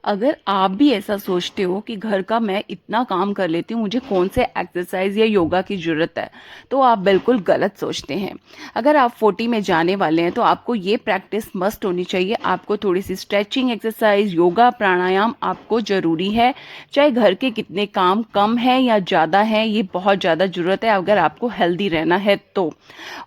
अगर आप भी ऐसा सोचते हो कि घर का मैं इतना काम कर लेती हूँ, मुझे कौन से एक्सरसाइज या योगा की ज़रूरत है, तो आप बिल्कुल गलत सोचते हैं। अगर आप 40 में जाने वाले हैं तो आपको ये प्रैक्टिस मस्ट होनी चाहिए। आपको थोड़ी सी स्ट्रेचिंग एक्सरसाइज, योगा, प्राणायाम आपको ज़रूरी है। चाहे घर के कितने काम कम हैं या ज़्यादा हैं, ये बहुत ज़्यादा ज़रूरत है अगर आपको हेल्दी रहना है तो।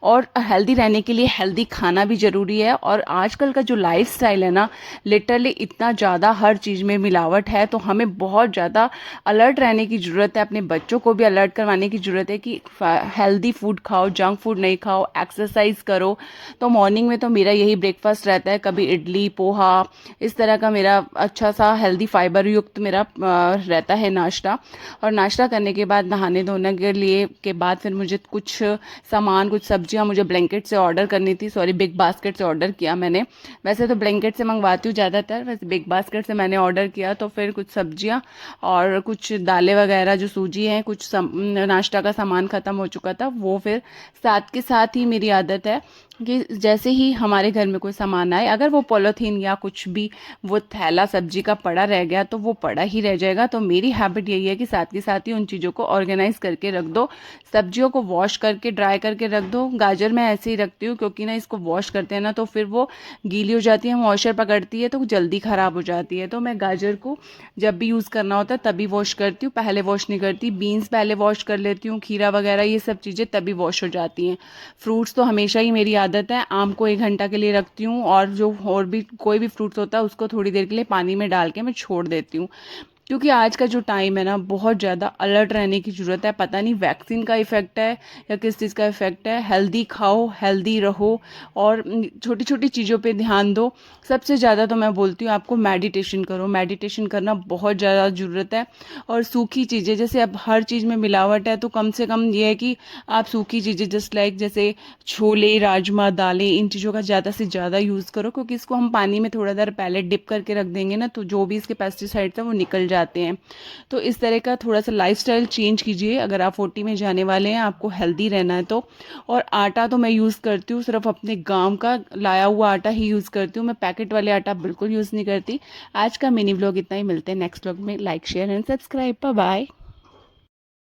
और हेल्दी रहने के लिए हेल्दी खाना भी ज़रूरी है। और आजकल का जो लाइफस्टाइल है ना, लिटरली इतना ज़्यादा हर चीज़ में मिलावट है, तो हमें बहुत ज़्यादा अलर्ट रहने की ज़रूरत है। अपने बच्चों को भी अलर्ट करवाने की ज़रूरत है कि हेल्दी फूड खाओ, जंक फूड नहीं खाओ, एक्सरसाइज करो। तो मॉर्निंग में तो मेरा यही ब्रेकफास्ट रहता है, कभी इडली, पोहा, इस तरह का मेरा अच्छा सा हेल्दी फाइबर युक्त मेरा रहता है नाश्ता। और नाश्ता करने के बाद नहाने धोने के लिए के बाद फिर मुझे कुछ सामान, कुछ सब्जियां मुझे ब्लैंकेट से ऑर्डर करनी थी, सॉरी बिग बास्केट से ऑर्डर किया मैंने। वैसे तो ब्लैंकेट से मंगवाती हूँ ज़्यादातर, वैसे बिग बास्केट से मैंने ऑर्डर किया। तो फिर कुछ सब्जियां और कुछ दालें वगैरह, जो सूजी है, कुछ नाश्ता का सामान ख़त्म हो चुका था, वो फिर साथ के साथ ही मेरी आदत है कि जैसे ही हमारे घर में कोई सामान आए, अगर वो पॉलीथीन या कुछ भी वो थैला सब्जी का पड़ा रह गया तो वो पड़ा ही रह जाएगा। तो मेरी हैबिट यही है कि साथ के साथ ही उन चीज़ों को ऑर्गेनाइज करके रख दो। सब्जियों को वॉश करके ड्राई करके रख दो। गाजर मैं ऐसे ही रखती हूँ क्योंकि ना इसको वॉश करते हैं ना तो फिर वो गीली हो जाती है, मॉइस्चर पकड़ती है तो जल्दी ख़राब हो जाती है। तो मैं गाजर को जब भी यूज़ करना होता है तभी वॉश करती हूँ, पहले वॉश नहीं करती। बीन्स पहले वॉश कर लेती हूँ, खीरा वगैरह ये सब चीज़ें तभी वॉश हो जाती हैं। फ्रूट्स तो हमेशा ही मेरी आदत है, आम को 1 घंटा के लिए रखती हूँ, और जो और भी कोई भी फ्रूट्स होता है उसको थोड़ी देर के लिए पानी में डाल के मैं छोड़ देती हूँ। क्योंकि आज का जो टाइम है ना, बहुत ज़्यादा अलर्ट रहने की ज़रूरत है। पता नहीं वैक्सीन का इफ़ेक्ट है या किस चीज़ का इफ़ेक्ट है। हेल्दी खाओ, हेल्दी रहो, और छोटी छोटी चीज़ों पे ध्यान दो। सबसे ज़्यादा तो मैं बोलती हूँ आपको मेडिटेशन करो। मेडिटेशन करना बहुत ज़्यादा ज़रूरत है। और सूखी चीज़ें, जैसे अब हर चीज़ में मिलावट है, तो कम से कम ये है कि आप सूखी चीज़ें जस्ट लाइक जैसे छोले, राजमा, दालें, इन चीज़ों का ज़्यादा से ज़्यादा यूज़ करो। क्योंकि इसको हम पानी में थोड़ा देर पहले डिप करके रख देंगे ना, तो जो भी इसके पेस्टिसाइड्स हैं वो निकल जाते हैं। तो इस तरह का थोड़ा सा लाइफस्टाइल चेंज कीजिए अगर आप 40 में जाने वाले हैं, आपको हेल्दी रहना है तो। और आटा तो मैं यूज़ करती हूँ, सिर्फ अपने गांव का लाया हुआ आटा ही यूज़ करती हूँ। मैं पैकेट वाले आटा बिल्कुल यूज़ नहीं करती। आज का मिनी व्लॉग इतना ही, मिलते हैं नेक्स्ट व्लॉग में। Like, share and subscribe. Bye bye.